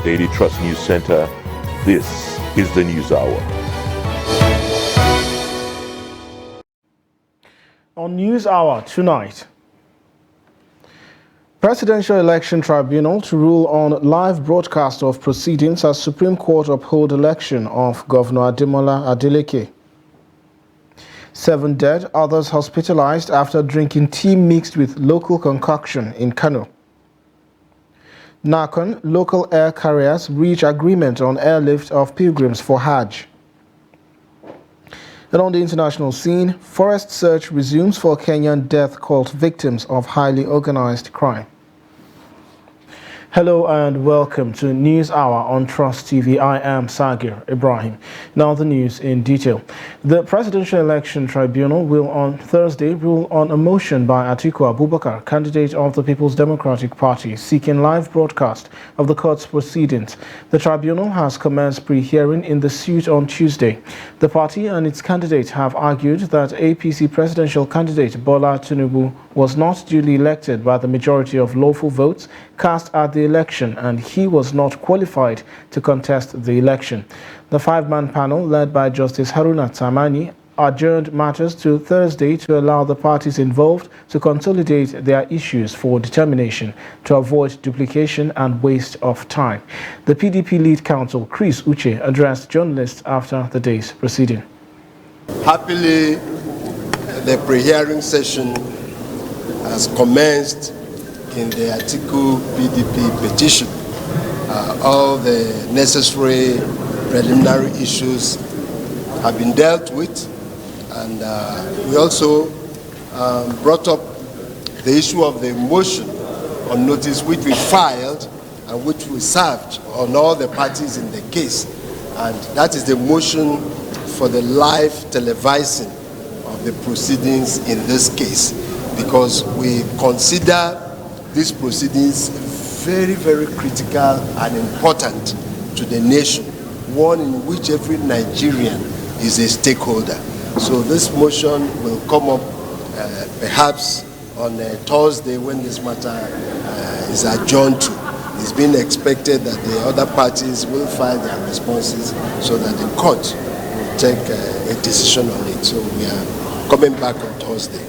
Daily Trust News Center. This is the News Hour. On News Hour tonight, Presidential Election Tribunal to rule on live broadcast of proceedings as Supreme Court uphold election of Governor Ademola Adeleke. 7 dead, others hospitalized after drinking tea mixed with local concoction in Kano. Nakon, local air carriers reach agreement on airlift of pilgrims for Hajj. And on the international scene, forest search resumes for Kenyan death cult victims of highly organized crime. Hello and welcome to News Hour on Trust TV. I am Sagir Ibrahim. Now the news in detail. The Presidential Election Tribunal will on Thursday rule on a motion by Atiku Abubakar, candidate of the People's Democratic Party, seeking live broadcast of the court's proceedings. The tribunal has commenced pre-hearing in the suit on Tuesday. The party and its candidate have argued that APC presidential candidate Bola Tinubu was not duly elected by the majority of lawful votes cast at the election, and he was not qualified to contest the election. The 5-man panel, led by Justice Haruna Tamani, adjourned matters to Thursday to allow the parties involved to consolidate their issues for determination to avoid duplication and waste of time. The PDP lead counsel, Chris Uche, addressed journalists after the day's proceeding. Happily, the pre-hearing session has commenced in the Atiku PDP petition. All the necessary preliminary issues have been dealt with, and we also brought up the issue of the motion on notice which we filed and which we served on all the parties in the case, and that is the motion for the live televising of the proceedings in this case, because we consider these proceedings very, very critical and important to the nation, one in which every Nigerian is a stakeholder. So this motion will come up perhaps on Thursday when this matter is adjourned to. It's been expected that the other parties will file their responses so that the court will take a decision on it. So we are coming back on Thursday.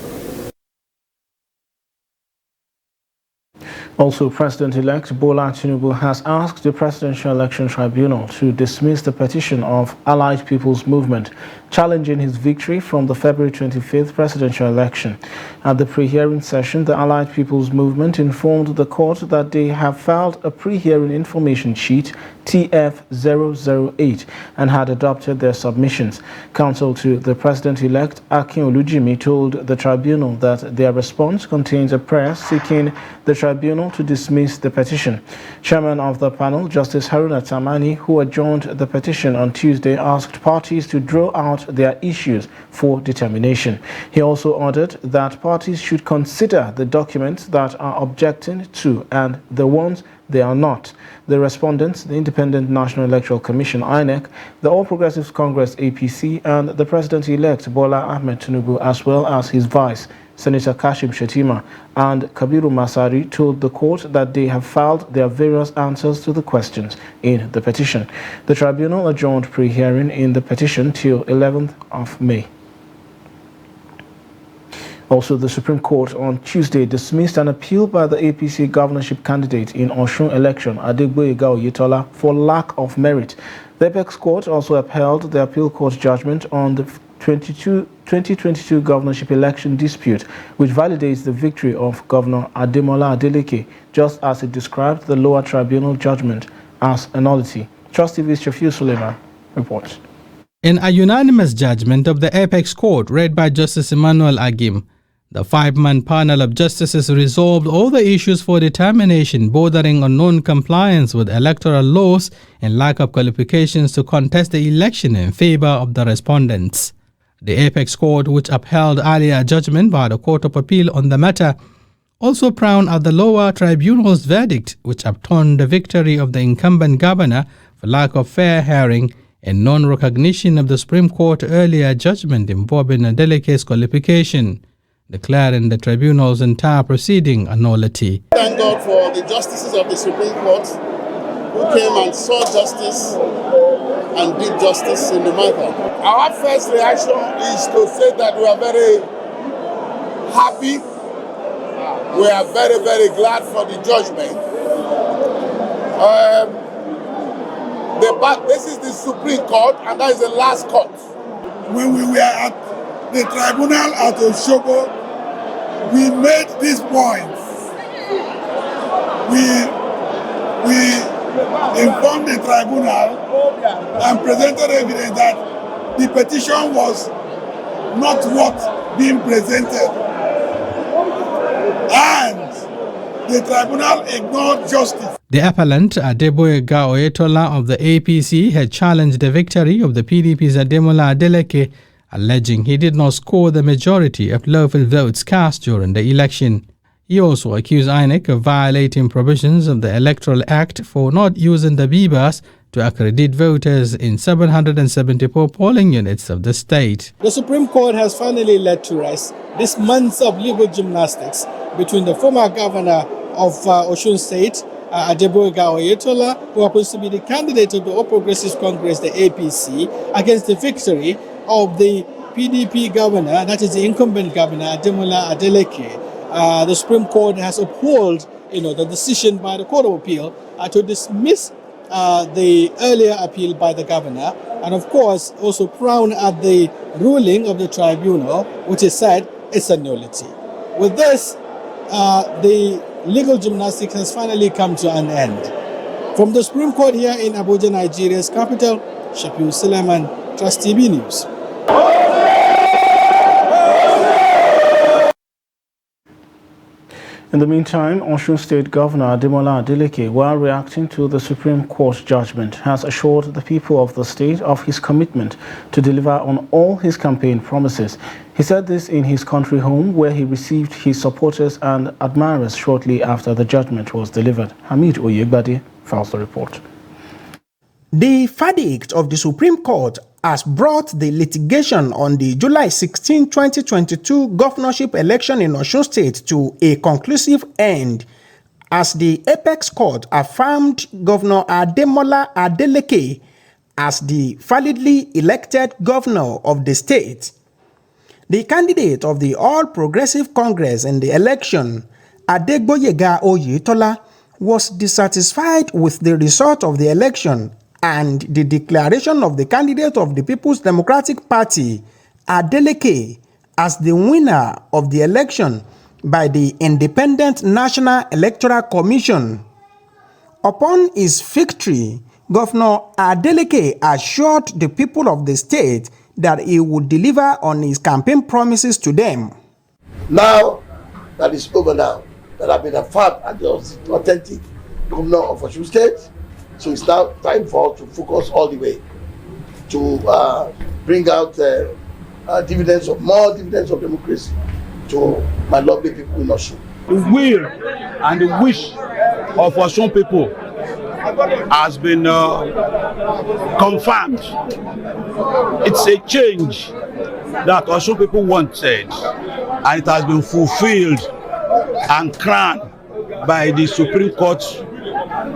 Also, President-elect Bola Tinubu has asked the Presidential Election Tribunal to dismiss the petition of Allied People's Movement, challenging his victory from the February 25th presidential election. At the pre-hearing session, the Allied People's Movement informed the court that they have filed a pre-hearing information sheet, TF-008, and had adopted their submissions. Counsel to the President-elect, Akin Olujimi, told the tribunal that their response contains a prayer seeking the tribunal to dismiss the petition. Chairman of the panel, Justice Haruna Tamani, who adjourned the petition on Tuesday, asked parties to draw out their issues for determination. He also ordered that parties should consider the documents that are objecting to and the ones they are not. The respondents, the Independent National Electoral Commission, INEC, the All Progressives Congress, APC, and the President-elect Bola Ahmed Tinubu, as well as his vice, Senator Kashim Shettima, and Kabiru Masari, told the court that they have filed their various answers to the questions in the petition. The tribunal adjourned pre-hearing in the petition till 11th of May. Also, the Supreme Court on Tuesday dismissed an appeal by the APC governorship candidate in Osun election, Adegboyega Oyetola, for lack of merit. The Apex Court also upheld the appeal court judgment on the 2022 governorship election dispute, which validates the victory of Governor Ademola Adeleke, just as it described the lower tribunal judgment as a nullity. Trust TV's Shafiu Suleiman reports. In a unanimous judgment of the Apex Court read by Justice Emmanuel Agim, the 5-man panel of justices resolved all the issues for determination bordering on non-compliance with electoral laws and lack of qualifications to contest the election in favor of the respondents. The Apex Court, which upheld earlier judgment by the Court of Appeal on the matter, also frowned at the lower tribunal's verdict, which upturned the victory of the incumbent governor for lack of fair hearing and non-recognition of the Supreme Court earlier judgment involving Adeleke's qualification, declaring the tribunal's entire proceeding a nullity. Thank God for the justices of the Supreme Court who came and saw justice and did justice in the matter. Our first reaction is to say that we are very happy. We are very, very glad for the judgment. This is the Supreme Court, and that is the last court. When we were at the tribunal at Oshobo, we made these points. We informed the tribunal and presented evidence that the petition was not what being presented. And the tribunal ignored justice. The appellant, Adeboyega Oyetola of the APC, had challenged the victory of the PDP's Ademola Adeleke, alleging he did not score the majority of lawful votes cast during the election. He also accused INEC of violating provisions of the Electoral Act for not using the BBAS to accredit voters in 774 polling units of the state. The Supreme Court has finally laid to rest this months of legal gymnastics between the former governor of Osun State, Adeboyega Oyetola, who happens to be the candidate of the All Progressives Congress, the APC, against the victory of the PDP governor, that is the incumbent governor, Ademola Adeleke. The Supreme Court has upheld, the decision by the Court of Appeal to dismiss the earlier appeal by the governor, and of course also frown at the ruling of the tribunal, which is said it's a nullity. With this, the legal gymnastics has finally come to an end. From the Supreme Court here in Abuja, Nigeria's capital, Shafiu Suleiman, Trust TV News. In the meantime, Osun State Governor Ademola Adeleke, while reacting to the Supreme Court judgment, has assured the people of the state of his commitment to deliver on all his campaign promises. He said this in his country home, where he received his supporters and admirers shortly after the judgment was delivered. Hamid Oyegbade files the report. The verdict of the Supreme Court has brought the litigation on the July 16, 2022 governorship election in Osun State to a conclusive end, as the Apex Court affirmed Governor Ademola Adeleke as the validly elected governor of the state. The candidate of the All Progressive Congress in the election, Adeboyega Oyetola, was dissatisfied with the result of the election and the declaration of the candidate of the People's Democratic Party, Adeleke, as the winner of the election by the Independent National Electoral Commission. Upon his victory, Governor Adeleke assured the people of the state that he would deliver on his campaign promises to them. Now that is over now, that I've been affirmed as the authentic governor of Osun State, so it's now time for us to focus all the way to bring out more dividends of democracy to my lovely people in Osun. The will and the wish of Osun people has been confirmed. It's a change that Osun people wanted, and it has been fulfilled and crowned by the Supreme Court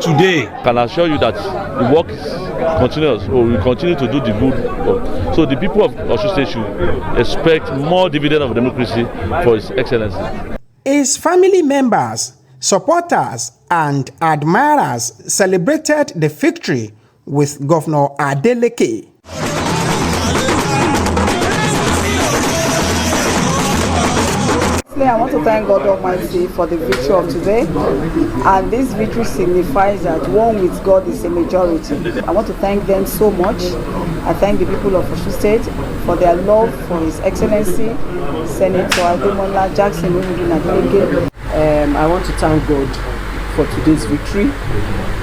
today. I can assure you that the work is continuous, or we continue to do the good work. So the people of Osun State should expect more dividend of democracy for His Excellency. His family members, supporters, and admirers celebrated the victory with Governor Adeleke. I want to thank God Almighty for the victory of today, and this victory signifies that one with God is a majority. I want to thank them so much. I thank the people of Osun State for their love for His Excellency Senator Ademola Jackson Adeleke. I want to thank God for today's victory.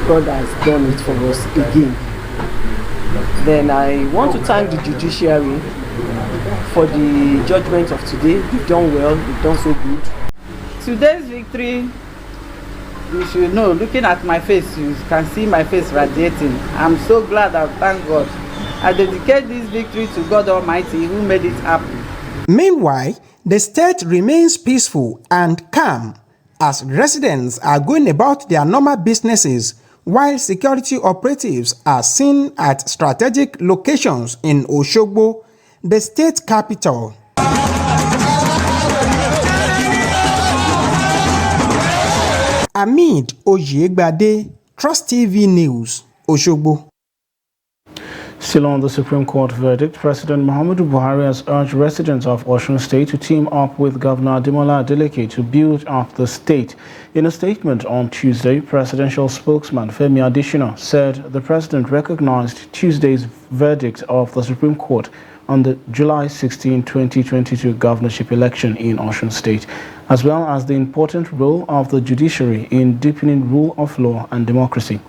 God has done it for us again. Then I want to thank the judiciary for the judgment of today. You've done well, you've done so good. Today's victory, you should know, looking at my face, you can see my face radiating. I'm so glad. I thank God. I dedicate this victory to God Almighty who made it happen. Meanwhile, the state remains peaceful and calm as residents are going about their normal businesses while security operatives are seen at strategic locations in Osogbo, the state capital. Amid Oyegbade, Trust TV News, Osogbo. Still on the Supreme Court verdict, President Muhammadu Buhari has urged residents of Osun State to team up with Governor Ademola Adeleke to build up the state. In a statement on Tuesday, presidential spokesman Femi Adesina said the president recognized Tuesday's verdict of the Supreme Court on the July 16, 2022 governorship election in Osun State, as well as the important role of the judiciary in deepening rule of law and democracy.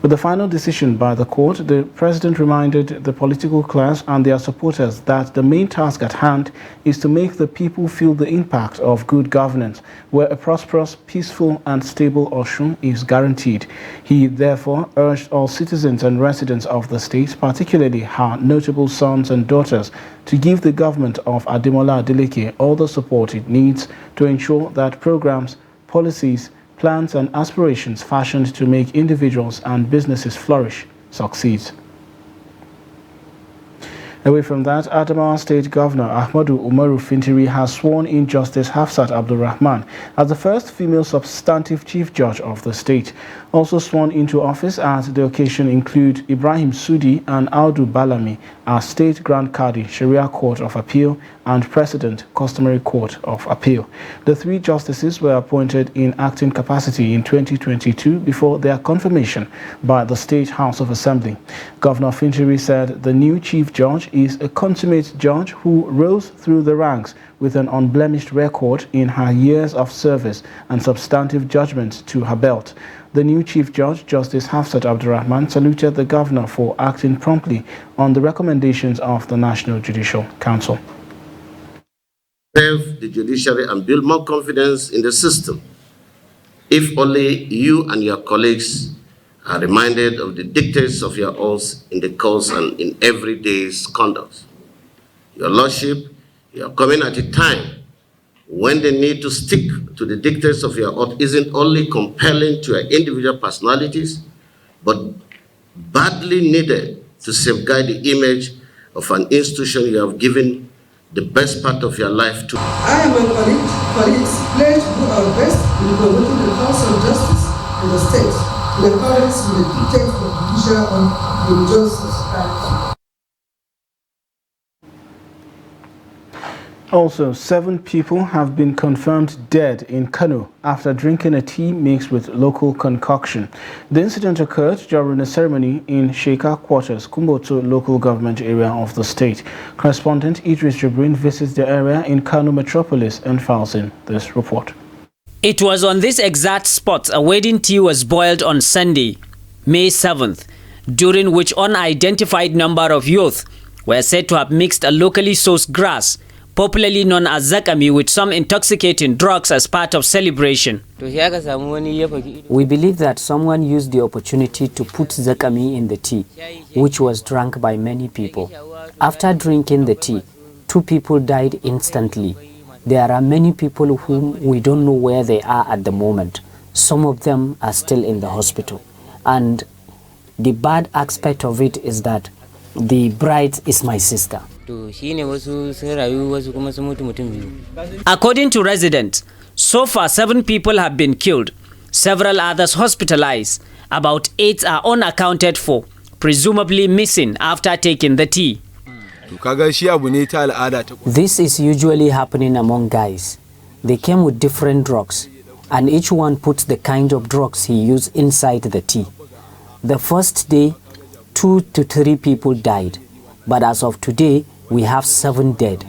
With the final decision by the court, the president reminded the political class and their supporters that the main task at hand is to make the people feel the impact of good governance, where a prosperous, peaceful and stable Osun is guaranteed. He therefore urged all citizens and residents of the state, particularly her notable sons and daughters, to give the government of Ademola Adeleke all the support it needs to ensure that programs, policies, plans and aspirations fashioned to make individuals and businesses flourish succeed. Away from that, Adamawa State Governor Ahmadu Umaru Fintiri has sworn in Justice Hafsat Abdulrahman as the first female substantive chief judge of the state. Also sworn into office at the occasion include Ibrahim Sudi and Audu Balami as State Grand Qadi, Sharia Court of Appeal and President, Customary Court of Appeal. The three justices were appointed in acting capacity in 2022 before their confirmation by the State House of Assembly. Governor Fintiri said the new chief judge is a consummate judge who rose through the ranks with an unblemished record in her years of service and substantive judgment to her belt. The new Chief Judge, Justice Hafsat Abdulrahman, saluted the governor for acting promptly on the recommendations of the National Judicial Council. Save the judiciary and build more confidence in the system. If only you and your colleagues are reminded of the dictates of your oaths in the course and in every day's conduct. Your Lordship, you are coming at a time when the need to stick to the dictates of your oath isn't only compelling to your individual personalities, but badly needed to safeguard the image of an institution you have given the best part of your life to. I and my colleagues pledge to do our best in promoting the cause of justice in the state, in accordance with the dictates of the judicial and religious society. Also, 7 people have been confirmed dead in Kano after drinking a tea mixed with local concoction. The incident occurred during a ceremony in Sheikha Quarters, Kumboto local government area of the state. Correspondent Idris Jibrin visits the area in Kano metropolis and files in this report. It was on this exact spot a wedding tea was boiled on Sunday, May 7th, during which unidentified number of youth were said to have mixed a locally sourced grass, popularly known as zakami, with some intoxicating drugs as part of celebration. We believe that someone used the opportunity to put zakami in the tea, which was drunk by many people. After drinking the tea, 2 people died instantly. There are many people whom we don't know where they are at the moment. Some of them are still in the hospital. And the bad aspect of it is that the bride is my sister. According to residents, so far 7 people have been killed, several others hospitalized, about 8 are unaccounted for, presumably missing after taking the tea. This is usually happening among guys. They came with different drugs, and each one puts the kind of drugs he used inside the tea. The first day, 2 to 3 people died, but as of today, we have 7 dead.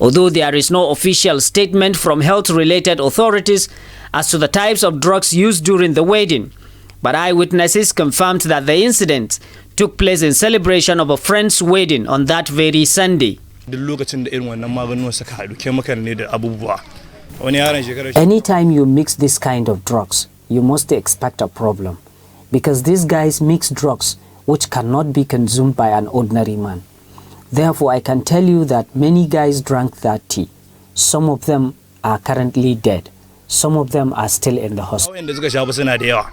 Although there is no official statement from health-related authorities as to the types of drugs used during the wedding, but eyewitnesses confirmed that the incident took place in celebration of a friend's wedding on that very Sunday. Anytime you mix this kind of drugs, you must expect a problem, because these guys mix drugs which cannot be consumed by an ordinary man. Therefore, I can tell you that many guys drank that tea. Some of them are currently dead. Some of them are still in the hospital.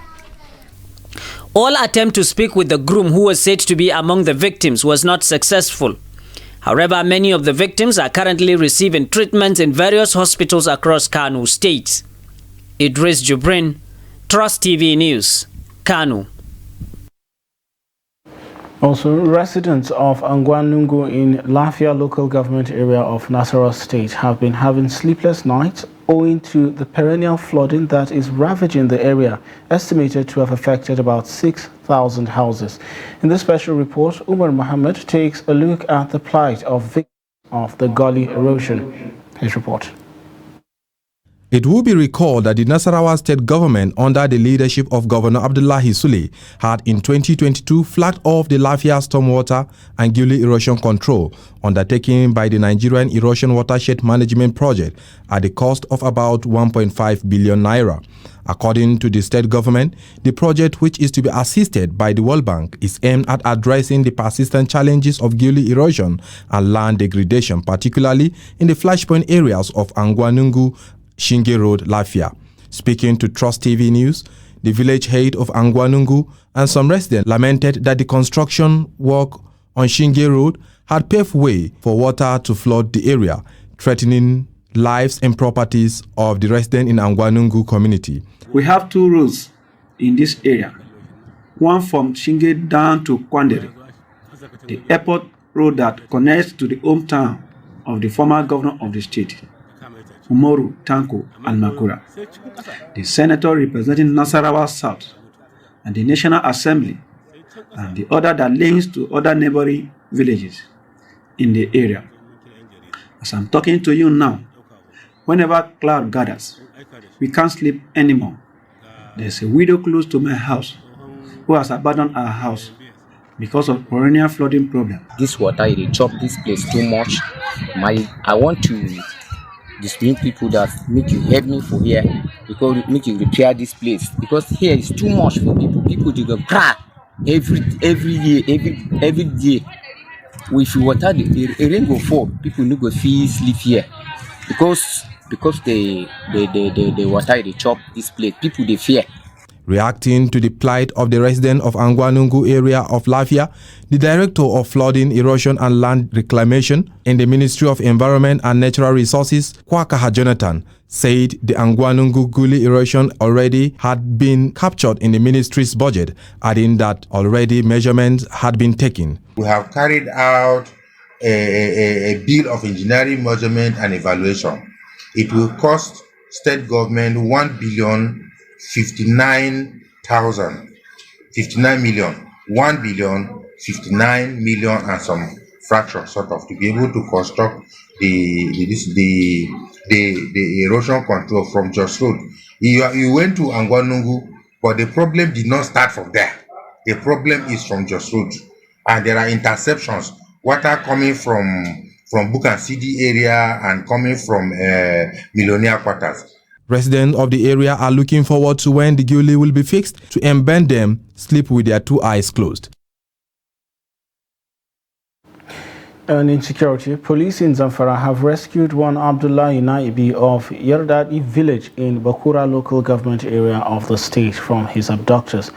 All attempt to speak with the groom, who was said to be among the victims, was not successful. However, many of the victims are currently receiving treatment in various hospitals across Kano State. Idris Jubrin, Trust TV News, Kano. Also, residents of Angwanungu in Lafia local government area of Nasarawa State have been having sleepless nights owing to the perennial flooding that is ravaging the area, estimated to have affected about 6,000 houses. In this special report, Umar Mohammed takes a look at the plight of victims of the gully erosion. His report. It will be recalled that the Nasarawa state government, under the leadership of Governor Abdullahi Sule, had in 2022 flagged off the Lafia stormwater and gully erosion control undertaken by the Nigerian Erosion Watershed Management Project at the cost of about 1.5 billion naira. According to the state government, the project, which is to be assisted by the World Bank, is aimed at addressing the persistent challenges of gully erosion and land degradation, particularly in the flashpoint areas of Angwanungu, Shinge Road, Lafia. Speaking to Trust TV News, the village head of Angwanungu and some residents lamented that the construction work on Shinge Road had paved way for water to flood the area, threatening lives and properties of the residents in Angwanungu community. We have two roads in this area, one from Shinge down to Kwandere, the airport road that connects to the hometown of the former governor of the state, Umoru Tanko Almakura, the senator representing Nasarawa South, and the National Assembly, and the other that links to other neighboring villages in the area. As I'm talking to you now, whenever cloud gathers, we can't sleep anymore. There's a widow close to my house who has abandoned our house because of perennial flooding problem. This water, it chop this place too much. I want to dispute people that make you help me for here, because make you repair this place, because here is too much for people. People do go cry every year, every day. If you water the rain go fall, people no go feel sleep here, because the water they chop this place, people they fear. Reacting to the plight of the residents of Angwanungu area of Lafia, the Director of Flooding, Erosion and Land Reclamation in the Ministry of Environment and Natural Resources, Kwakaha Jonathan, said the Angwanungu gully erosion already had been captured in the ministry's budget, adding that already measurements had been taken. We have carried out a bill of engineering measurement and evaluation. It will cost state government 1,059,000, 59 million, 1,059 million and some fraction, sort of, to be able to construct the erosion control from Jos Road. You went to Angwanungu, but the problem did not start from there. The problem is from Jos Road, and there are interceptions. Water coming from Bukan CD area and coming from Millionaire Quarters. Residents of the area are looking forward to when the gully will be fixed to embed them sleep with their two eyes closed. And in security, police in Zamfara have rescued one Abdullahi Naibi of Yardadi village in Bakura local government area of the state from his abductors.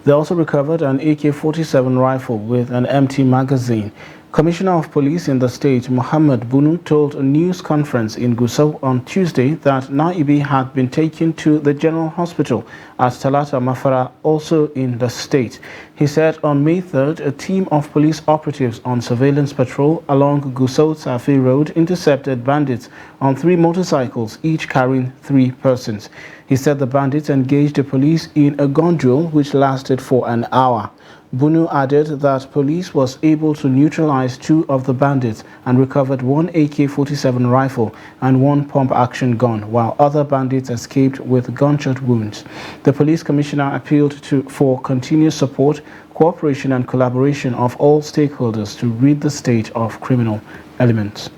They also recovered an AK-47 rifle with an empty magazine. Commissioner of Police in the state, Muhammad Bunu, told a news conference in Gusau on Tuesday that Naibi had been taken to the General Hospital at Talata Mafara, also in the state. He said on May 3rd, a team of police operatives on surveillance patrol along Gusau-Safi Road intercepted bandits on 3 motorcycles, each carrying 3 persons. He said the bandits engaged the police in a gun duel which lasted for an hour. Bunu added that police was able to neutralize 2 of the bandits and recovered 1 AK-47 rifle and 1 pump-action gun, while other bandits escaped with gunshot wounds. The police commissioner appealed for continuous support, cooperation and collaboration of all stakeholders to rid the state of criminal elements.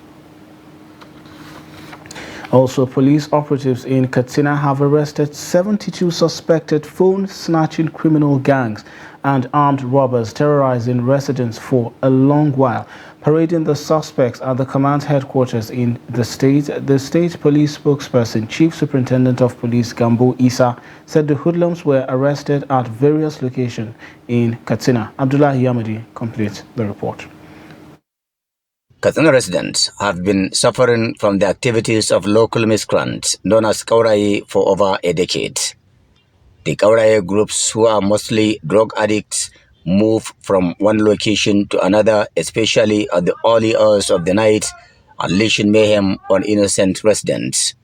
Also, police operatives in Katsina have arrested 72 suspected phone-snatching criminal gangs and armed robbers terrorizing residents for a long while. Parading the suspects at the command headquarters in the state police spokesperson, Chief Superintendent of Police Gambo Isa, said the hoodlums were arrested at various locations in Katsina. Abdullahi Yamadi completes the report. Katsina residents have been suffering from the activities of local miscreants known as Kauraye for over a decade. The Kauraye groups, who are mostly drug addicts, move from one location to another, especially at the early hours of the night, unleashing mayhem on innocent residents.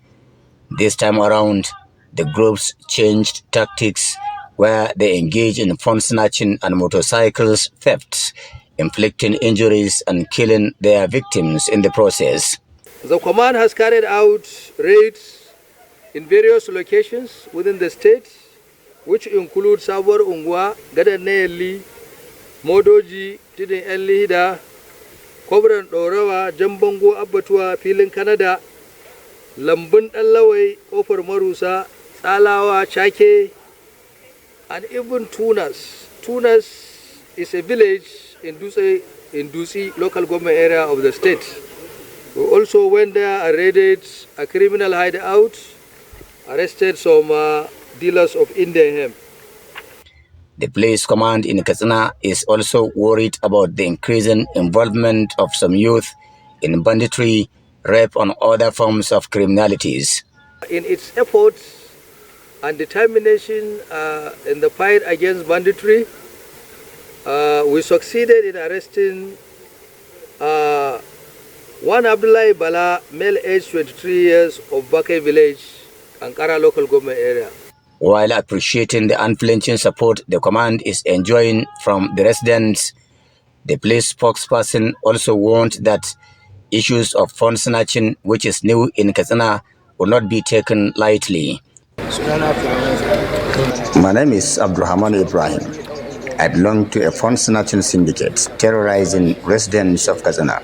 This time around, the groups changed tactics where they engage in phone snatching and motorcycles thefts, inflicting injuries and killing their victims in the process. The command has carried out raids in various locations within the state, which include Sabuwar Unguwa, Gadaneyali, Modoji, Tidin ‘Yan Lihida, Kwabran Ɗorawa, Jambango Abbatuwa, Filin Canada, Lambun Ɗanlawai, Ƙofar Marusa, Tsalawa, Chake, and even Tunas. Tunas is a village in Dutse local government area of the state. We also went there and raided a criminal hideout, arrested some dealers of Indian hemp. The police command in Katsina is also worried about the increasing involvement of some youth in banditry, rape, and other forms of criminalities. In its efforts and determination in the fight against banditry, we succeeded in arresting one Abdullahi Bala, male age 23 years of Bakai village, Ankara local government area. While appreciating the unflinching support the command is enjoying from the residents, the police spokesperson also warned that issues of phone snatching, which is new in Katsina, will not be taken lightly. My name is Abdurrahman Ibrahim. I belong to a phone snatching syndicate terrorizing residents of Katsina.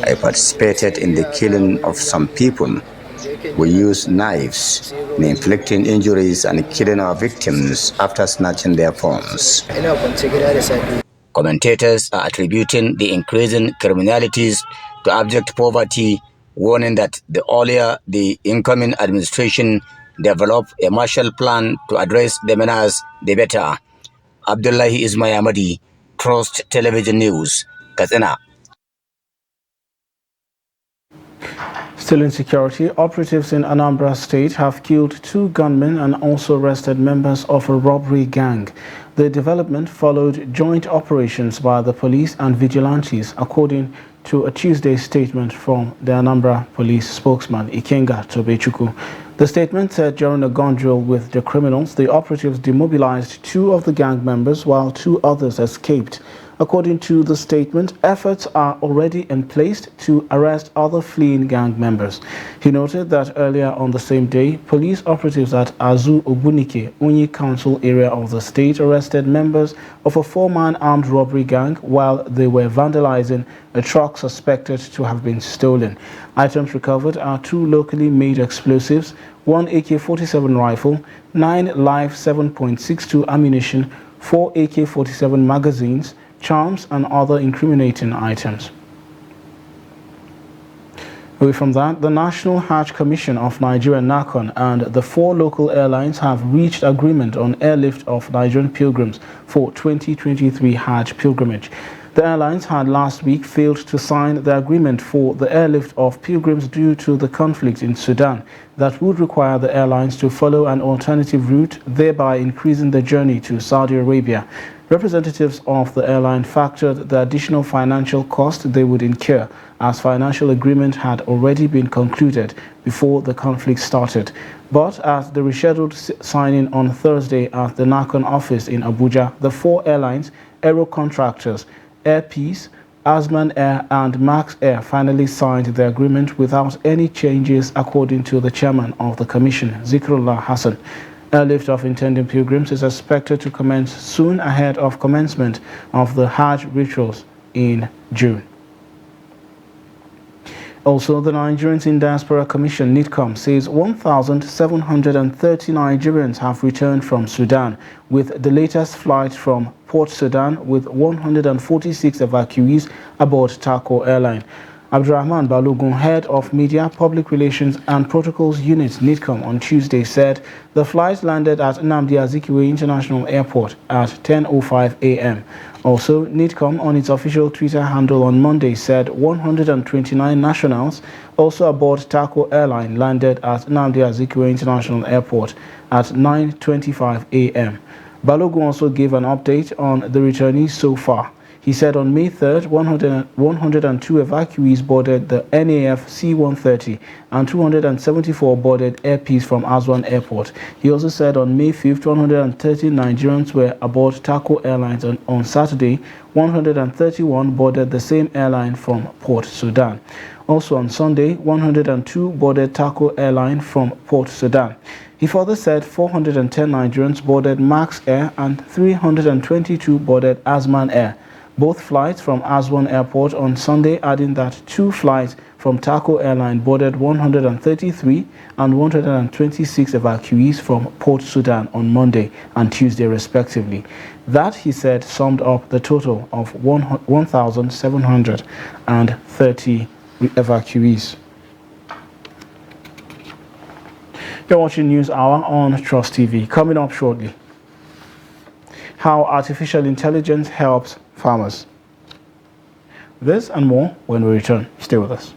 I participated in the killing of some people. We used knives in inflicting injuries and killing our victims after snatching their phones. Commentators are attributing the increasing criminalities to abject poverty, warning that the earlier the incoming administration develop a Marshall Plan to address the menace, the better. Abdullahi Ismayamadi, Trust Television News, Katsina. Still in security, operatives in Anambra State have killed 2 gunmen and also arrested members of a robbery gang. The development followed joint operations by the police and vigilantes, according to a Tuesday statement from the Anambra police spokesman, Ikenga Tobechukwu. The statement said during a gun drill with the criminals, the operatives demobilized 2 of the gang members while 2 others escaped. According to the statement, efforts are already in place to arrest other fleeing gang members. He noted that earlier on the same day, police operatives at Azu Obunike, Unyi Council area of the state, arrested members of a 4-man armed robbery gang while they were vandalizing a truck suspected to have been stolen. Items recovered are 2 locally made explosives, 1 AK-47 rifle, 9 live 7.62 ammunition, 4 AK-47 magazines, charms, and other incriminating items. Away from that, the National Hajj Commission of Nigeria, NACON, and the 4 local airlines have reached agreement on airlift of Nigerian pilgrims for 2023 Hajj pilgrimage. The airlines had last week failed to sign the agreement for the airlift of pilgrims due to the conflict in Sudan that would require the airlines to follow an alternative route, thereby increasing the journey to Saudi Arabia. Representatives of the airline factored the additional financial cost they would incur, as financial agreement had already been concluded before the conflict started. But at the rescheduled signing on Thursday at the NACON office in Abuja, the 4 airlines, Aero Contractors, Air Peace, Azman Air and Max Air finally signed the agreement without any changes, according to the chairman of the commission, Zikrullah Hassan. Airlift of intending pilgrims is expected to commence soon ahead of commencement of the Hajj rituals in June. Also, the Nigerians in Diaspora Commission, NIDCOM, says 1,730 Nigerians have returned from Sudan, with the latest flight from Port Sudan with 146 evacuees aboard Tako Airline. Abdurrahman Balogun, head of Media, Public Relations and Protocols Unit, NIDCOM, on Tuesday said the flight landed at Nnamdi Azikiwe International Airport at 10:05 a.m. Also, NIDCOM on its official Twitter handle on Monday said 129 nationals also aboard Tako Airline landed at Nnamdi Azikiwe International Airport at 9:25 a.m. Balogun also gave an update on the returnees so far. He said on May 3rd, 102 evacuees boarded the NAF C-130 and 274 boarded Air Peace from Aswan Airport. He also said on May 5th, 130 Nigerians were aboard Tako Airlines. On Saturday, 131 boarded the same airline from Port Sudan. Also on Sunday, 102 boarded Tako Airline from Port Sudan. He further said 410 Nigerians boarded Max Air and 322 boarded Asman Air. Both flights from Aswan Airport on Sunday, adding that 2 flights from Tako Airline boarded 133 and 126 evacuees from Port Sudan on Monday and Tuesday respectively. That, he said, summed up the total of 1,730 evacuees. You're watching News Hour on Trust TV. Coming up shortly, how artificial intelligence helps farmers. This and more when we return. Stay with us.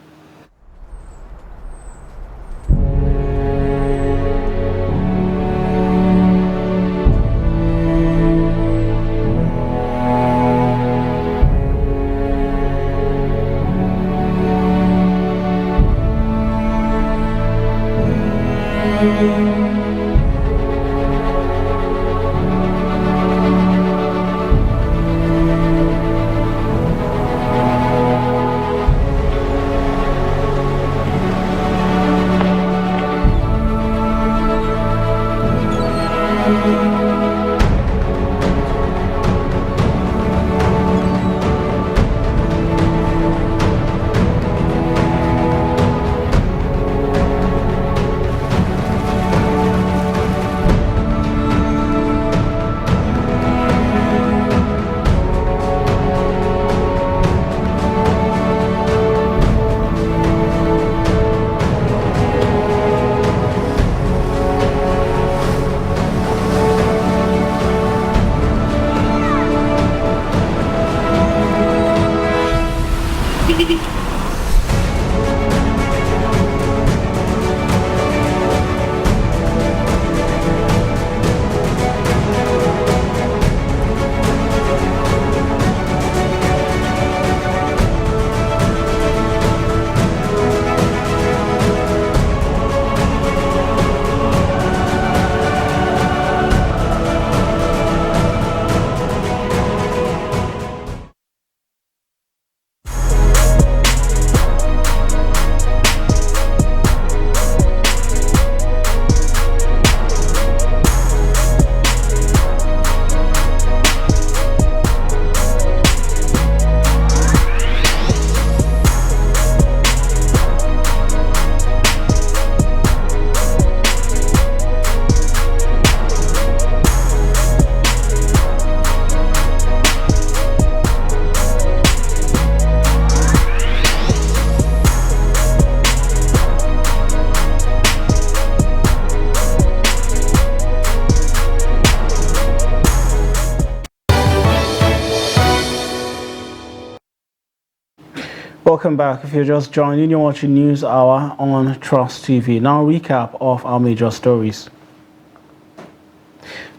Welcome back. If you're just joining, you're watching News Hour on Trust TV. Now, recap of our major stories.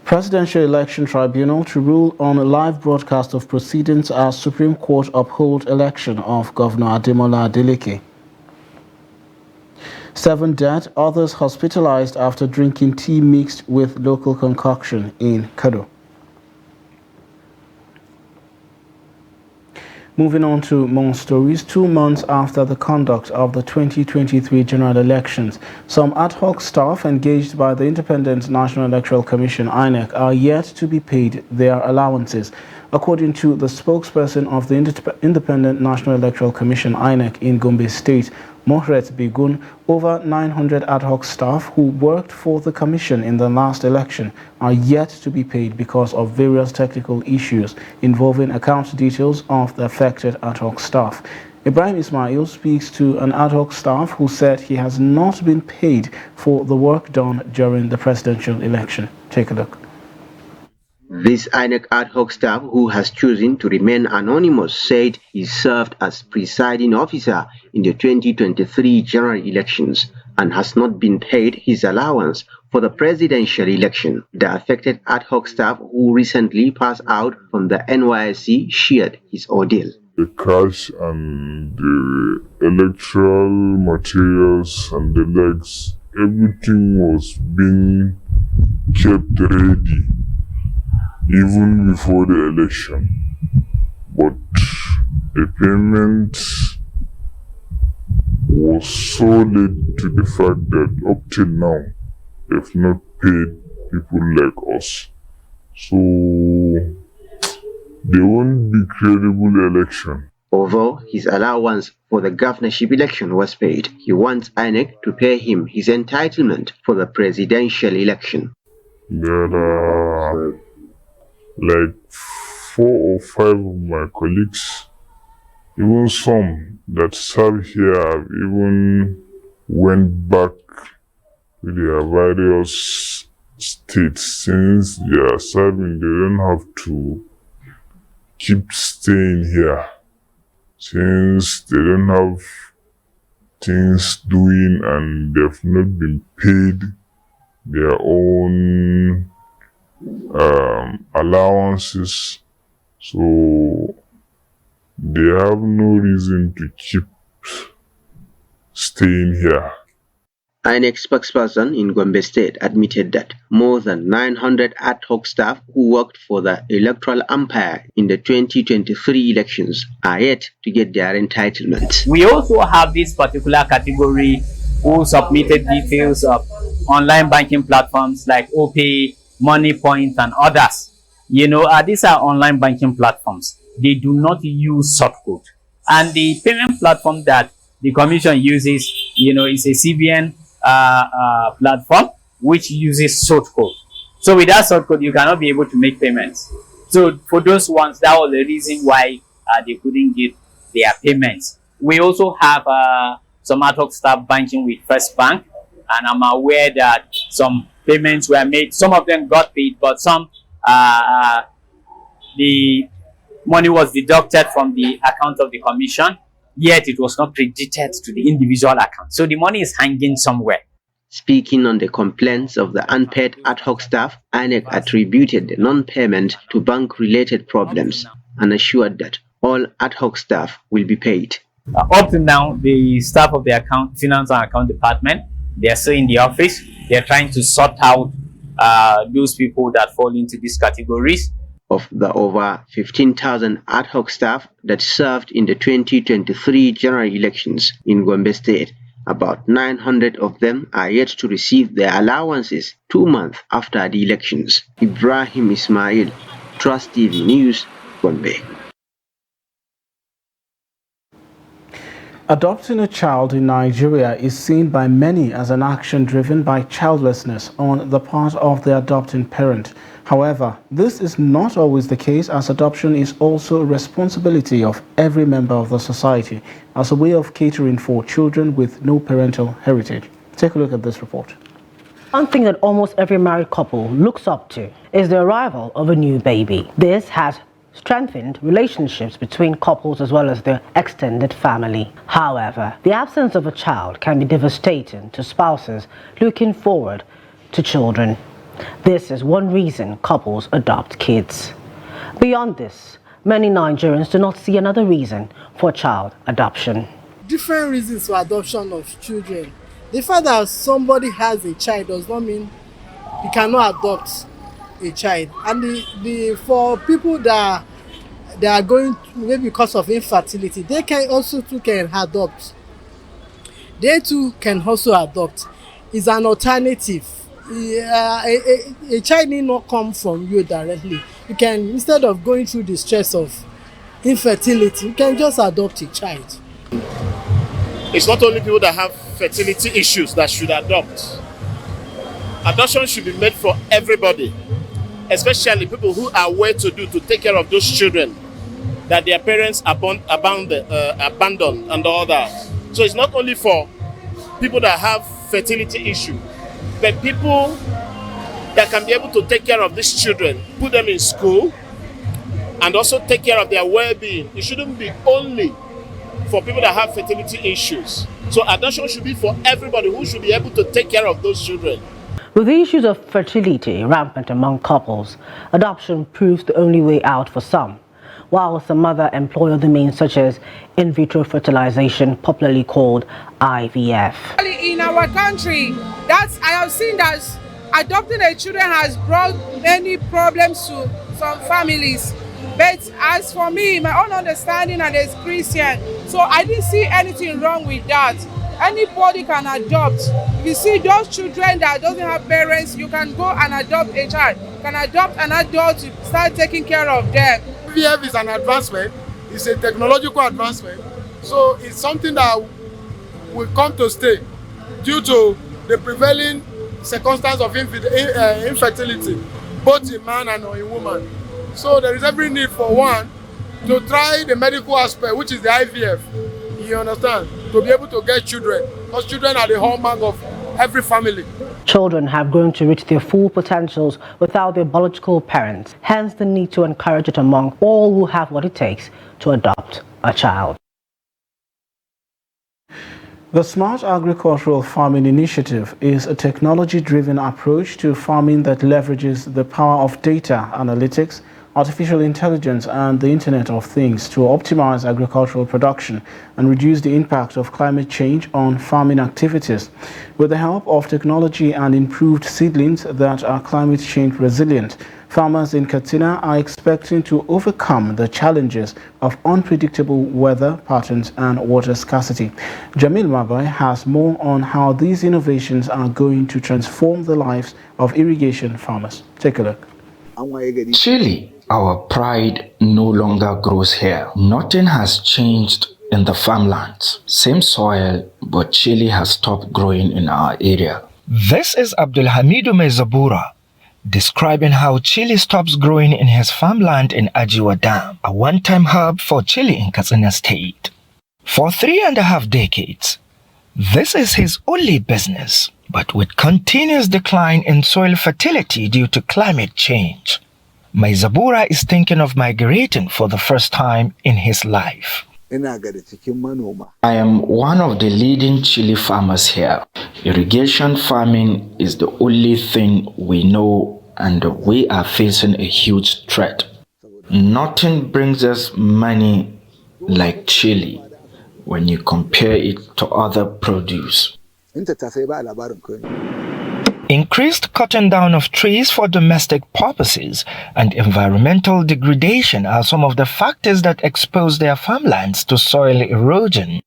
Presidential Election Tribunal to rule on a live broadcast of proceedings as Supreme Court upholds election of Governor Ademola Adeleke. 7 dead, others hospitalized after drinking tea mixed with local concoction in Kado. Moving on to more stories, 2 months after the conduct of the 2023 general elections, some ad hoc staff engaged by the Independent National Electoral Commission, INEC, are yet to be paid their allowances. According to the spokesperson of the Independent National Electoral Commission, INEC, in Gombe State, Mohret Bigun, over 900 ad hoc staff who worked for the commission in the last election are yet to be paid because of various technical issues involving account details of the affected ad hoc staff. Ibrahim Ismail speaks to an ad hoc staff who said he has not been paid for the work done during the presidential election. Take a look. This INEC ad hoc staff, who has chosen to remain anonymous, said he served as presiding officer in the 2023 general elections and has not been paid his allowance for the presidential election. The affected ad hoc staff, who recently passed out from the NYSC, shared his ordeal. The cash and the electoral materials and the legs, everything was being kept ready even before the election, but the payment was so late to the fact that up till now they've not paid people like us. So there won't be credible election. Although his allowance for the governorship election was paid, he wants INEC to pay him his entitlement for the presidential election. There are like 4 or 5 of my colleagues, even some that serve here have even went back to their various states. Since they are serving, they don't have to keep staying here. Since they don't have things doing and they've not been paid their own allowances, so they have no reason to keep staying here. INEC spokesperson in Gombe State admitted that more than 900 ad hoc staff who worked for the electoral umpire in the 2023 elections are yet to get their entitlements. We also have this particular category who submitted details of online banking platforms like OPay, MoneyPoint, and others. These are online banking platforms. They do not use soft code. And the payment platform that the commission uses, is a CBN platform which uses soft code. So with that soft code, you cannot be able to make payments. So for those ones, that was the reason why they couldn't get their payments. We also have some ad hoc staff banking with First Bank, and I'm aware that some payments were made. Some of them got paid, but some the money was deducted from the account of the commission, yet it was not credited to the individual account. So the money is hanging somewhere. Speaking on the complaints of the unpaid ad hoc staff, INEC attributed the non-payment to bank-related problems and assured that all ad hoc staff will be paid. Up to now, the staff of the finance and account department, they are still in the office. They are trying to sort out those people that fall into these categories. Of the over 15,000 ad hoc staff that served in the 2023 general elections in Gombe State, about 900 of them are yet to receive their allowances 2 months after the elections. Ibrahim Ismail, Trust TV News, Gombe. Adopting a child in Nigeria is seen by many as an action driven by childlessness on the part of the adopting parent. However, this is not always the case, as adoption is also a responsibility of every member of the society as a way of catering for children with no parental heritage. Take a look at this report. One thing that almost every married couple looks up to is the arrival of a new baby. This has strengthened relationships between couples as well as their extended family. However, the absence of a child can be devastating to spouses looking forward to children. This is one reason couples adopt kids. Beyond this, many Nigerians do not see another reason for child adoption. Different reasons for adoption of children. The fact that somebody has a child does not mean you cannot adopt a child. And for people that they are going to, maybe because of infertility, they can adopt. They too can also adopt. It's an alternative. A child need not come from you directly. you can, instead of going through the stress of infertility, you can just adopt a child. It's not only people that have fertility issues that should adopt. Adoption should be made for everybody, especially people who are well-to-do to take care of those children that their parents abandoned and all that. So it's not only for people that have fertility issue, but people that can be able to take care of these children, put them in school, and also take care of their well-being. It shouldn't be only for people that have fertility issues. So adoption should be for everybody who should be able to take care of those children. With the issues of fertility rampant among couples, adoption proves the only way out for some, while some other employ other means such as in vitro fertilization, popularly called IVF. In our country, I have seen that adopting a children has brought many problems to some families. But as for me, my own understanding as a Christian, so I didn't see anything wrong with that. Anybody can adopt. If you see those children that doesn't have parents, you can go and adopt a child. You can adopt an adult to start taking care of them. IVF is an advancement. It's a technological advancement. So it's something that will come to stay due to the prevailing circumstance of infertility, both in man and in woman. So there is every need for one to try the medical aspect, which is the IVF. You understand? To be able to get children, because children are the hallmark of every family. Children have grown to reach their full potentials without their biological parents, hence the need to encourage it among all who have what it takes to adopt a child. The Smart Agricultural Farming Initiative is a technology-driven approach to farming that leverages the power of data analytics, artificial intelligence and the Internet of Things to optimize agricultural production and reduce the impact of climate change on farming activities. With the help of technology and improved seedlings that are climate change resilient, farmers in Katsina are expecting to overcome the challenges of unpredictable weather patterns and water scarcity. Jamil Mabai has more on how these innovations are going to transform the lives of irrigation farmers. Take a look. Chile, our pride, no longer grows here. Nothing has changed in the farmlands. Same soil, but chili has stopped growing in our area. This is Abdulhamidu Mezabura describing how chili stops growing in his farmland in Ajiwa Dam, a one-time hub for chili in Katsina State. For 3.5 decades, this is his only business, but with continuous decline in soil fertility due to climate change, Mezabura is thinking of migrating for the first time in his life. I am one of the leading chili farmers here. Irrigation farming is the only thing we know, and we are facing a huge threat. Nothing brings us money like chili when you compare it to other produce. Increased cutting down of trees for domestic purposes and environmental degradation are some of the factors that expose their farmlands to soil erosion.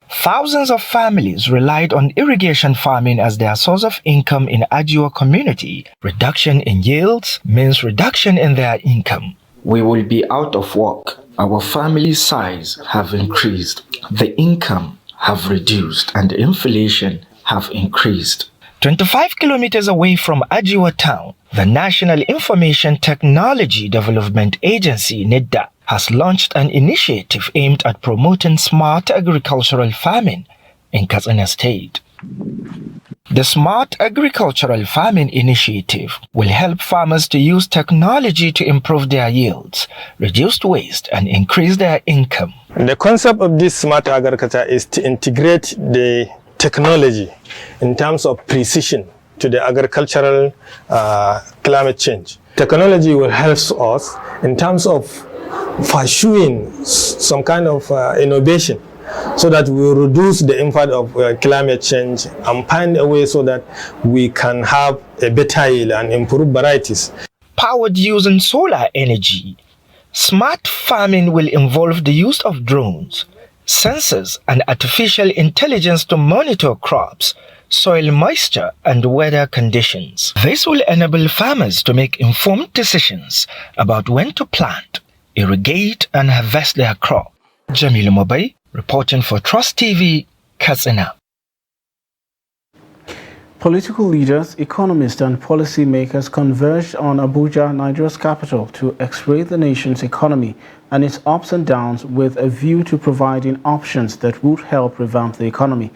Thousands of families relied on irrigation farming as their source of income in Ajiwa community. Reduction in yields means reduction in their income. We will be out of work. Our family size have increased. The income have reduced and inflation have increased. 25 kilometers away from Ajiwa town, the National Information Technology Development Agency, NIDDA, has launched an initiative aimed at promoting smart agricultural farming in Katsina State. The Smart Agricultural Farming Initiative will help farmers to use technology to improve their yields, reduce waste, and increase their income. The concept of this smart agriculture is to integrate the technology in terms of precision to the agricultural climate change. Technology will help us in terms of pursuing some kind of innovation so that we will reduce the impact of climate change and find a way so that we can have a better yield and improve varieties. Powered using solar energy, smart farming will involve the use of drones, sensors and artificial intelligence to monitor crops, soil moisture, and weather conditions. This will enable farmers to make informed decisions about when to plant, irrigate, and harvest their crop. Jamil Mobai, reporting for Trust TV, Katsina. Political leaders, economists and policymakers converged on Abuja, Nigeria's capital, to x-ray the nation's economy and its ups and downs with a view to providing options that would help revamp the economy.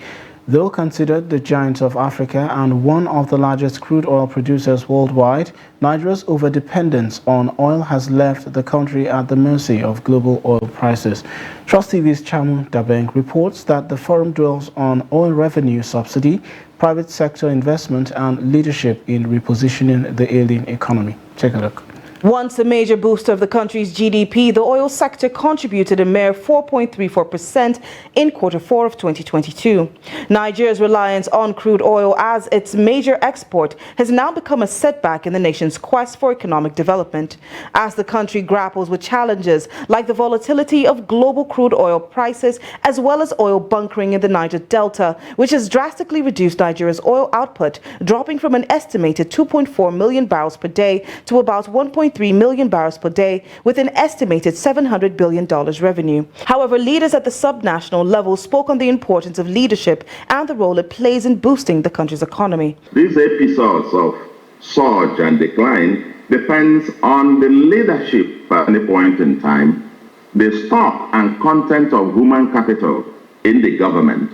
Though considered the giant of Africa and one of the largest crude oil producers worldwide, Nigeria's overdependence on oil has left the country at the mercy of global oil prices. Trust TV's Chamu Dabeng reports that the forum dwells on oil revenue subsidy, private sector investment and leadership in repositioning the ailing economy. Take a look. Once a major booster of the country's GDP, the oil sector contributed a mere 4.34% in Q4 of 2022. Nigeria's reliance on crude oil as its major export has now become a setback in the nation's quest for economic development, as the country grapples with challenges like the volatility of global crude oil prices as well as oil bunkering in the Niger Delta, which has drastically reduced Nigeria's oil output, dropping from an estimated 2.4 million barrels per day to about 1.3 million barrels per day, with an estimated $700 billion revenue. However, leaders at the subnational level spoke on the importance of leadership and the role it plays in boosting the country's economy. These episodes of surge and decline depends on the leadership at any point in time, the stock and content of human capital in the government,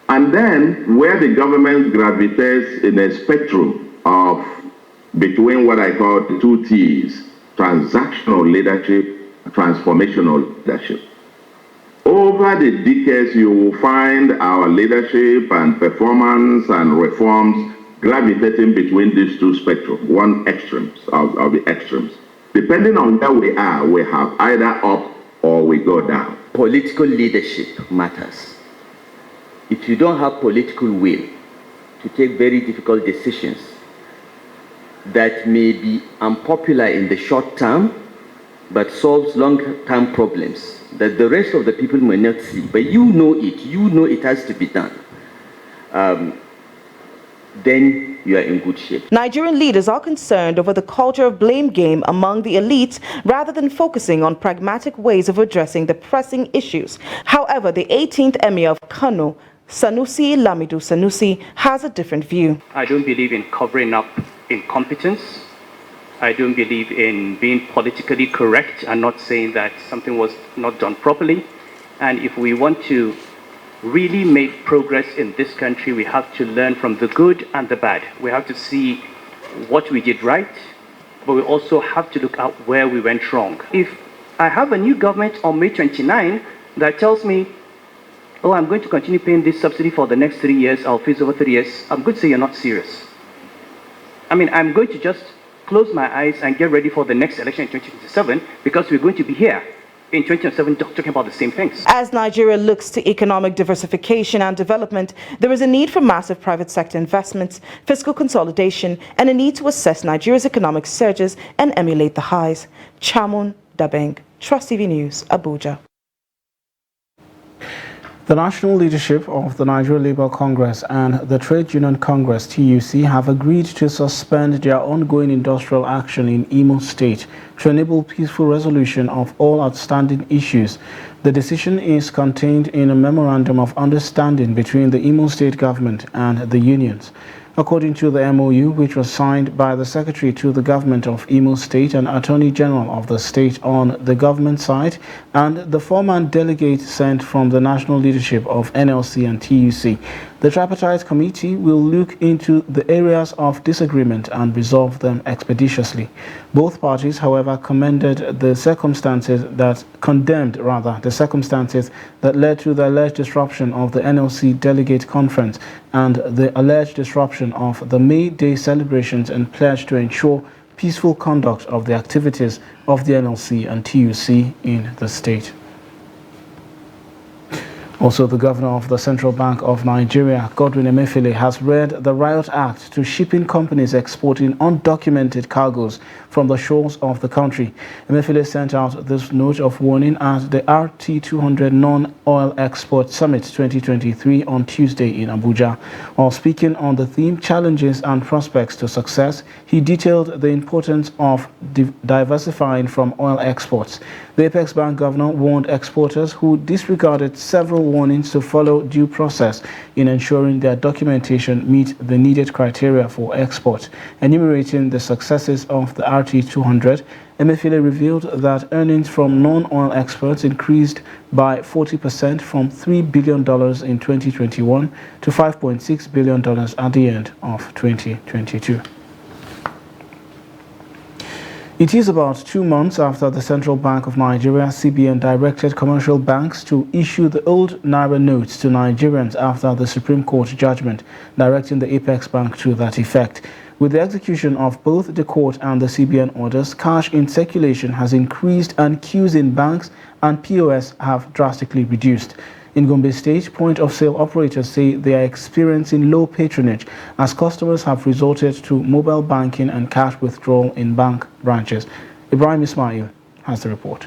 and then where the government gravitates in a spectrum of between what I call the two T's, transactional leadership, transformational leadership. Over the decades, you will find our leadership and performance and reforms gravitating between these two spectrums, one extremes of the extremes. Depending on where we are, we have either up or we go down. Political leadership matters. If you don't have political will to take very difficult decisions that may be unpopular in the short term, but solves long-term problems that the rest of the people may not see, but you know it has to be done, then you are in good shape. Nigerian leaders are concerned over the culture of blame game among the elites rather than focusing on pragmatic ways of addressing the pressing issues. However, the 18th Emir of Kano, Sanusi Lamido Sanusi, has a different view. I don't believe in covering up incompetence. I don't believe in being politically correct and not saying that something was not done properly. And if we want to really make progress in this country, we have to learn from the good and the bad. We have to see what we did right, but we also have to look at where we went wrong. If I have a new government on May 29 that tells me, oh, I'm going to continue paying this subsidy for the next 3 years, I'll phase over 3 years, I'm going to say you're not serious. I mean, I'm going to just close my eyes and get ready for the next election in 2027 because we're going to be here in 2027 talking about the same things. As Nigeria looks to economic diversification and development, there is a need for massive private sector investments, fiscal consolidation, and a need to assess Nigeria's economic surges and emulate the highs. Chamun Dabeng, Trust TV News, Abuja. The national leadership of the Nigeria Labour Congress and the Trade Union Congress, TUC, have agreed to suspend their ongoing industrial action in Imo State to enable peaceful resolution of all outstanding issues. The decision is contained in a memorandum of understanding between the Imo State government and the unions. According to the MOU, which was signed by the Secretary to the Government of Imo State and Attorney General of the state on the government side, and the four-man delegate sent from the national leadership of NLC and TUC, the tripartite committee will look into the areas of disagreement and resolve them expeditiously. Both parties, however, condemned the circumstances that led to the alleged disruption of the NLC delegate conference and the alleged disruption of the May Day celebrations, and pledged to ensure peaceful conduct of the activities of the NLC and TUC in the state. Also, the governor of the Central Bank of Nigeria, Godwin Emefiele, has read the Riot Act to shipping companies exporting undocumented cargoes from the shores of the country. Emefiele sent out this note of warning at the RT200 Non-Oil Export Summit 2023 on Tuesday in Abuja. While speaking on the theme Challenges and Prospects to Success, he detailed the importance of diversifying from oil exports. The Apex Bank governor warned exporters who disregarded several warnings to follow due process in ensuring their documentation meet the needed criteria for export. Enumerating the successes of the RT200, Emefiele revealed that earnings from non-oil exports increased by 40% from $3 billion in 2021 to $5.6 billion at the end of 2022. It is about 2 months after the Central Bank of Nigeria, CBN, directed commercial banks to issue the old Naira notes to Nigerians after the Supreme Court judgment directing the Apex Bank to that effect. With the execution of both the court and the CBN orders, cash in circulation has increased and queues in banks and POS have drastically reduced. In Gombe State, point-of-sale operators say they are experiencing low patronage as customers have resorted to mobile banking and cash withdrawal in bank branches. Ibrahim Ismail has the report.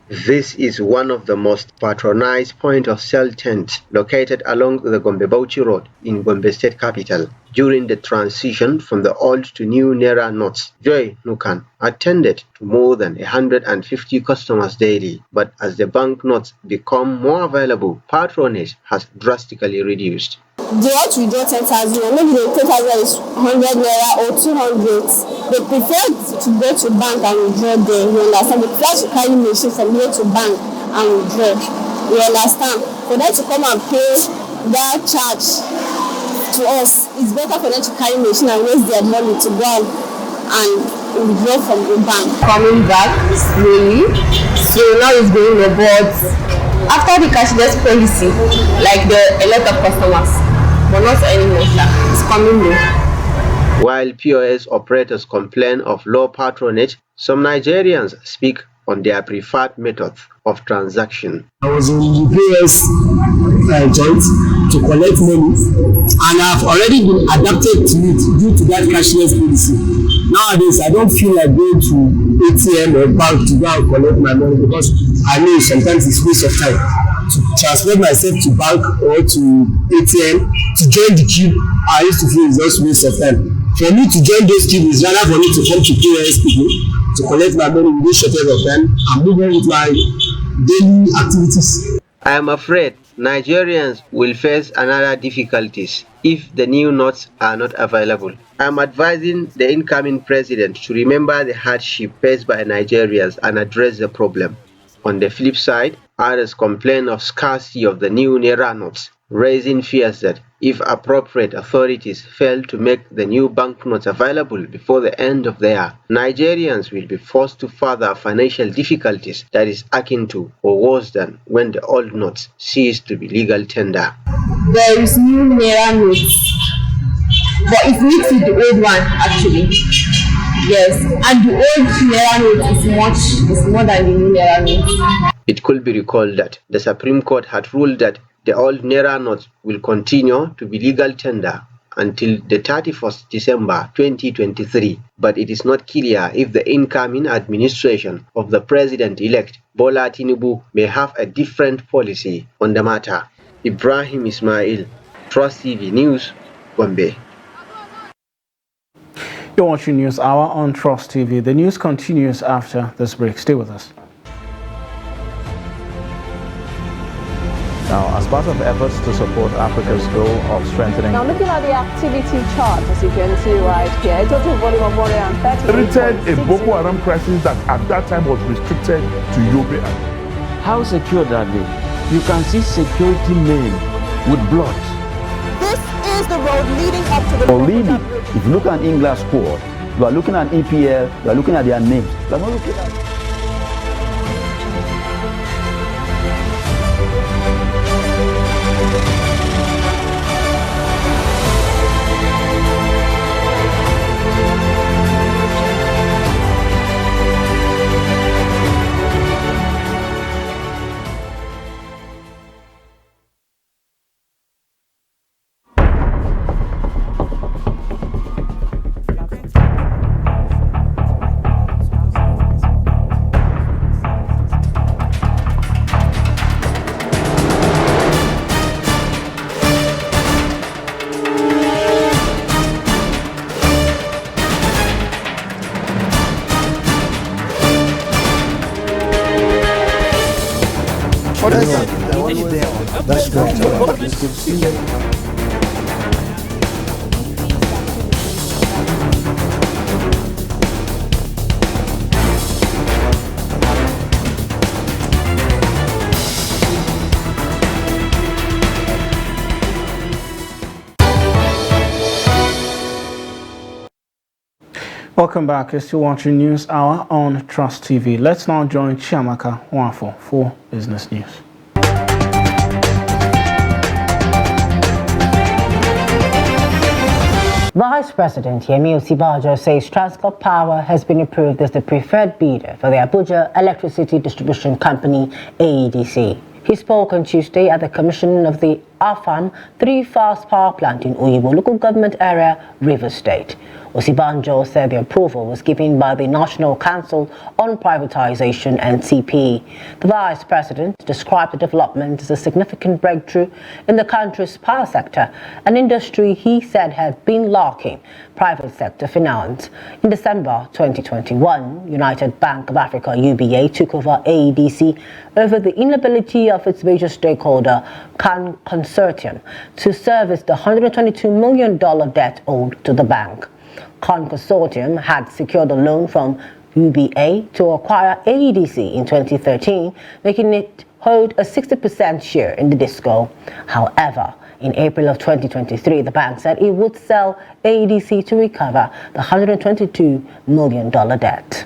This is one of the most patronized point-of-sale tents located along the Gombe-Bauchi Road in Gombe State capital. During the transition from the old to new Naira notes, Joy Nukan attended to more than 150 customers daily. But as the banknotes become more available, patronage has drastically reduced. They want to withdraw 10,000, maybe they take as 100 Naira or 200. They prefer to go to bank and withdraw there. You understand? They prefer to carry machine from here to bank and withdraw. You understand? For them to come and pay that charge to us, it's better for them to carry machine and waste their money to go and withdraw from the bank. Coming back slowly, so now it's going low, but after the cashless policy, like a lot of customers, but not anymore, it's coming low. While POS operators complain of low patronage, some Nigerians speak on their preferred methods of transaction. I was on the POS joint to collect money, and I've already been adapted to it due to that cashless policy. Nowadays, I don't feel like going to ATM or bank to go and collect my money because I know sometimes it's waste of time to transfer myself to bank or to ATM to join the queue. I used to feel it's just waste of time. For me to join those queues is rather for me to come to POS people to collect my money within short of time and move on with my daily activities. I am afraid Nigerians will face another difficulties if the new notes are not available. I am advising the incoming president to remember the hardship faced by Nigerians and address the problem. On the flip side, others complain of scarcity of the new Naira notes, raising fears that if appropriate authorities fail to make the new banknotes available before the end of the year, Nigerians will be forced to further financial difficulties that is akin to or worse than when the old notes cease to be legal tender. There is new Naira notes, but it meets with the old one actually. Yes, and the old Naira note is more than the new Naira note. It could be recalled that the Supreme Court had ruled that the old Naira notes will continue to be legal tender until the 31st December 2023, but it is not clear if the incoming administration of the President-elect Bola Tinubu may have a different policy on the matter. Ibrahim Ismail, Trust TV News, Gombe. You're watching News Hour on Trust TV. The news continues after this break. Stay with us. Now, as part of efforts to support Africa's goal of strengthening... Now, looking at the activity chart, as you can see right here, a total volume of 130... a Boko Haram crisis that at that time was restricted to Yobe. How secure are they? You can see security men with blood. This is the road leading up to the... Already, if you look at English squad, you are looking at EPL, you are looking at their names. You are not looking at... That's great. Welcome back. You're still watching News Hour on Trust TV. Let's now join Chiamaka Nwafo for business news. Vice President Yemi Osinbajo says Transcorp Power has been approved as the preferred bidder for the Abuja Electricity Distribution Company, AEDC. He spoke on Tuesday at the commissioning of the Afam 3 fast power plant in Uyibo local government area, Rivers State. Osinbajo said the approval was given by the National Council on Privatization (NCP). The Vice President described the development as a significant breakthrough in the country's power sector, an industry he said had been lacking private sector finance. In December 2021, United Bank of Africa (UBA) took over AEDC over the inability of its major stakeholder, Can Consortium, to service the $122 million debt owed to the bank. Can Consortium had secured a loan from UBA to acquire AEDC in 2013, making it hold a 60% share in the disco. However, in April of 2023, the bank said it would sell AEDC to recover the $122 million debt.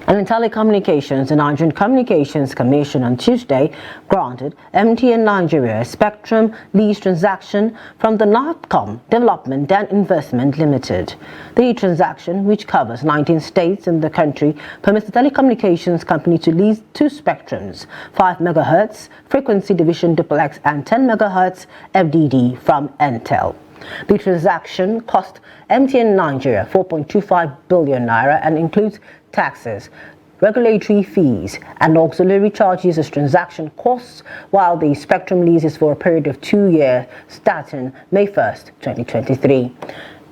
And in telecommunications, the Nigerian Communications Commission on Tuesday granted MTN Nigeria a spectrum lease transaction from the NATCOM Development and Investment Limited. The transaction, which covers 19 states in the country, permits the telecommunications company to lease 2 spectrums, 5 MHz frequency division duplex and 10 MHz FDD from Entel. The transaction cost MTN Nigeria 4.25 billion naira and includes taxes, regulatory fees, and auxiliary charges as transaction costs, while the spectrum lease is for a period of 2 years starting May 1st, 2023.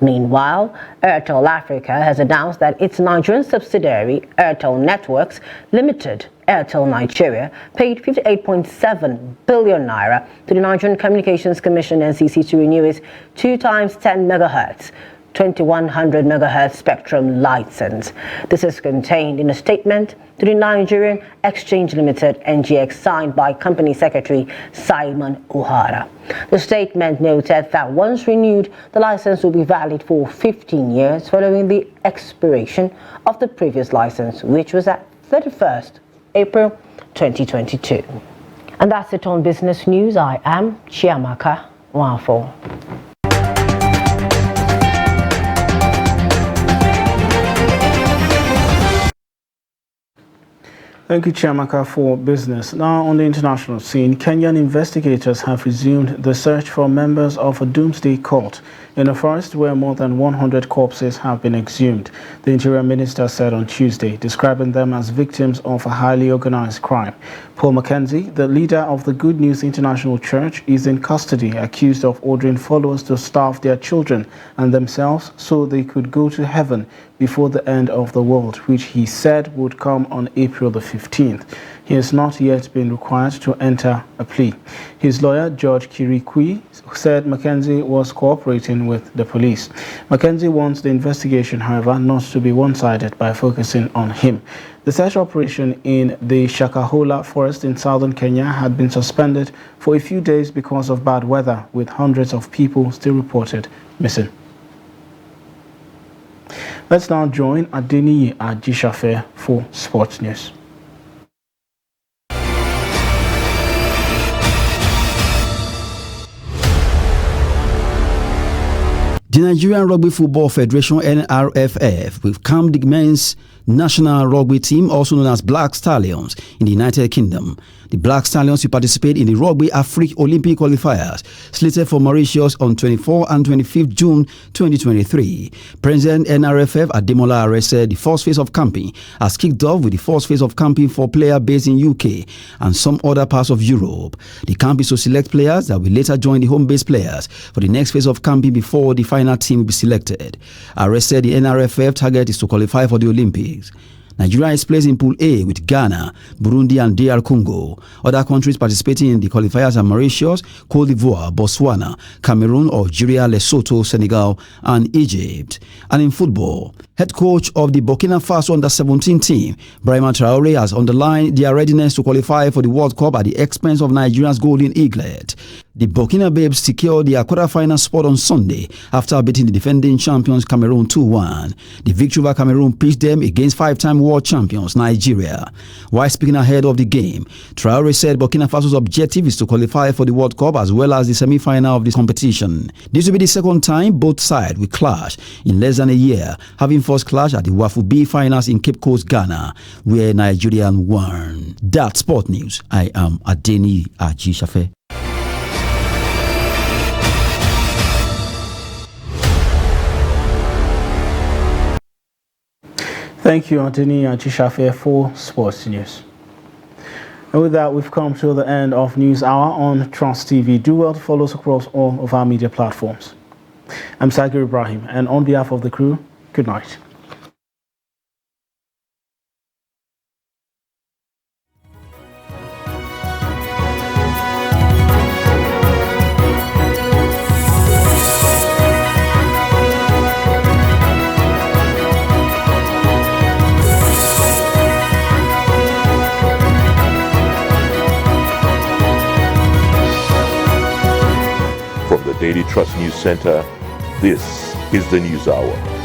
Meanwhile, Airtel Africa has announced that its Nigerian subsidiary, Airtel Networks Limited, Airtel Nigeria, paid 58.7 billion naira to the Nigerian Communications Commission (NCC) to renew its 2x10 MHz 2100 MHz spectrum license. This is contained in a statement to the Nigerian Exchange Limited (NGX) signed by Company Secretary Simon O'Hara. The statement noted that once renewed, the license will be valid for 15 years following the expiration of the previous license, which was at 31st April 2022. And that's it on Business News. I am Chiamaka Nwafo. Thank you, Chiamaka, for business. Now, on the international scene, Kenyan investigators have resumed the search for members of a doomsday cult in a forest where more than 100 corpses have been exhumed, the Interior Minister said on Tuesday, describing them as victims of a highly organized crime. Paul Mackenzie, the leader of the Good News International Church, is in custody, accused of ordering followers to starve their children and themselves so they could go to heaven before the end of the world, which he said would come on April the 15th. He has not yet been required to enter a plea. His lawyer, George Kirikui, said Mackenzie was cooperating with the police. Mackenzie wants the investigation, however, not to be one-sided by focusing on him. The search operation in the Shakahola forest in southern Kenya had been suspended for a few days because of bad weather, with hundreds of people still reported missing. Let's now join Adeniyi Ajishafe for sports news. The Nigerian Rugby Football Federation (NRFF) will camp the men's national rugby team, also known as Black Stallions, in the United Kingdom. The Black Stallions will participate in the Rugby Africa Olympic qualifiers slated for Mauritius on 24 and 25 June 2023. President NRFF Ademola Are said the first phase of camping has kicked off with the first phase of camping for players based in UK and some other parts of Europe. The camp is to select players that will later join the home-based players for the next phase of camping before the final team will be selected. Are said the NRFF target is to qualify for the Olympics. Nigeria is placed in Pool A with Ghana, Burundi and DR Congo. Other countries participating in the qualifiers are Mauritius, Cote d'Ivoire, Botswana, Cameroon, Algeria, Lesotho, Senegal and Egypt. And in football, head coach of the Burkina Faso under-17 team, Brahima Traore, has underlined their readiness to qualify for the World Cup at the expense of Nigeria's Golden Eaglet. The Burkina Babes secured their quarter-final spot on Sunday after beating the defending champions Cameroon 2-1. The victory over Cameroon pitched them against five-time world champions Nigeria. While speaking ahead of the game, Traore said Burkina Faso's objective is to qualify for the World Cup as well as the semi-final of this competition. This will be the second time both sides will clash in less than a year, having first clash at the Wafu B finals in Cape Coast, Ghana, where Nigeria won. That's Sport News. I am Adeni Ajishafe. Thank you, Anthony Achishafe, for Sports News. And with that, we've come to the end of News Hour on Trust TV. Do well to follow us across all of our media platforms. I'm Sagir Ibrahim, and on behalf of the crew, good night. From the Daily Trust News Center, this is the News Hour.